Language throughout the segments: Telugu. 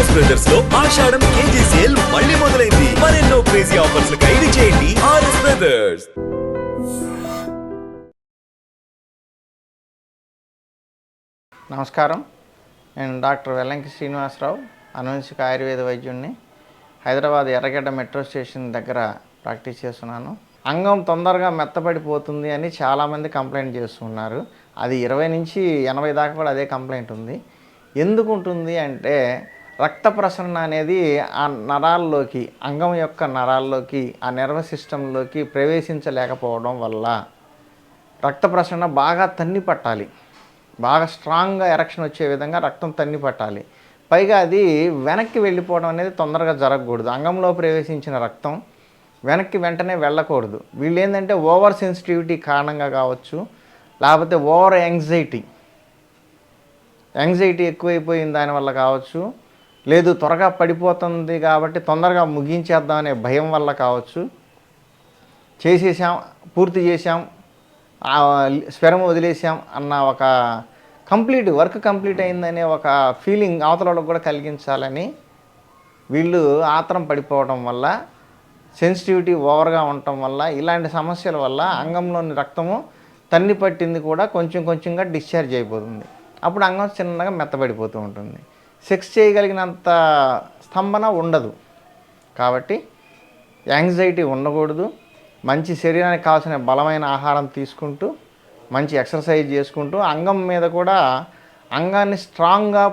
ఆర్ఎస్ బ్రదర్స్ లో ఆషాఢం కేజీ సేల్ మళ్ళీ మొదలైంది. మరెన్నో క్రేజీ ఆఫర్స్ ఖైదీ చేయండి ఆర్ఎస్ బ్రదర్స్. నమస్కారం, నేను డాక్టర్ వెల్లంకి శ్రీనివాసరావు, అనువంశిక ఆయుర్వేద వైద్యుడిని. హైదరాబాద్ ఎర్రగడ్డ మెట్రో స్టేషన్ దగ్గర ప్రాక్టీస్ చేస్తున్నాను. అంగం తొందరగా మెత్తపడిపోతుంది అని చాలామంది కంప్లైంట్ చేస్తున్నారు. అది 20 నుంచి 80 దాకా కూడా అదే కంప్లైంట్ ఉంది. ఎందుకు ఉంటుంది అంటే రక్త ప్రసరణ అనేది ఆ నరాల్లోకి, అంగం యొక్క నరాల్లోకి, ఆ నర్వస్ సిస్టంలోకి ప్రవేశించలేకపోవడం వల్ల రక్త ప్రసరణ బాగా తన్ని పట్టాలి, బాగా స్ట్రాంగ్గా ఎరక్షన్ వచ్చే విధంగా రక్తం తన్ని పట్టాలి. పైగా అది వెనక్కి వెళ్ళిపోవడం అనేది తొందరగా జరగకూడదు. అంగంలో ప్రవేశించిన రక్తం వెనక్కి వెంటనే వెళ్ళకూడదు. వీళ్ళు ఏంటంటే ఓవర్ సెన్సిటివిటీ కారణంగా కావచ్చు, లేకపోతే ఓవర్ యాంగ్జైటీ ఎక్కువైపోయిన దానివల్ల కావచ్చు, లేదు త్వరగా పడిపోతుంది కాబట్టి తొందరగా ముగించేద్దాం అనే భయం వల్ల కావచ్చు, చేసేసాం, పూర్తి చేసాం, స్వరం వదిలేసాం అన్న ఒక వర్క్ కంప్లీట్ అయిందనే ఒక ఫీలింగ్ అవతల వాళ్ళకు కూడా కలిగించాలని వీళ్ళు ఆత్రం పడిపోవడం వల్ల, సెన్సిటివిటీ ఓవర్గా ఉండటం వల్ల, ఇలాంటి సమస్యల వల్ల అంగంలోని రక్తము తన్ని పట్టింది కూడా కొంచెం కొంచెంగా డిశ్చార్జ్ అయిపోతుంది. అప్పుడు అంగం చిన్నగా మెత్తబడిపోతూ ఉంటుంది. సెక్స్ చేయగలిగినంత స్తంభన ఉండదు. కాబట్టి యాంగ్జైటీ ఉండకూడదు. మంచి శరీరానికి కావాల్సిన బలమైన ఆహారం తీసుకుంటూ, మంచి ఎక్సర్సైజ్ చేసుకుంటూ, అంగం మీద కూడా అంగాన్ని స్ట్రాంగ్గా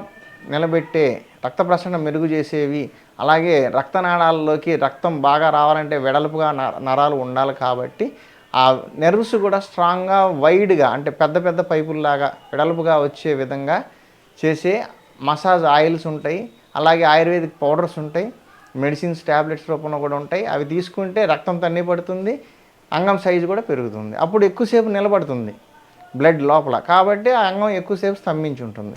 నిలబెట్టే, రక్త ప్రసరణ మెరుగు చేసేవి, అలాగే రక్తనాళాల్లోకి రక్తం బాగా రావాలంటే వెడల్పుగా నరాలు ఉండాలి. కాబట్టి ఆ నెర్వ్స్ కూడా స్ట్రాంగ్గా, వైడ్గా, అంటే పెద్ద పెద్ద పైపుల్లాగా వెడల్పుగా వచ్చే విధంగా చేసే మసాజ్ ఆయిల్స్ ఉంటాయి. అలాగే ఆయుర్వేదిక్ పౌడర్స్ ఉంటాయి, మెడిసిన్స్ ట్యాబ్లెట్స్ రూపంలో కూడా ఉంటాయి. అవి తీసుకుంటే రక్తం తన్ని పడుతుంది, అంగం సైజు కూడా పెరుగుతుంది. అప్పుడు ఎక్కువసేపు నిలబడుతుంది బ్లడ్ లోపల. కాబట్టి ఆ అంగం ఎక్కువసేపు స్తంభించి ఉంటుంది.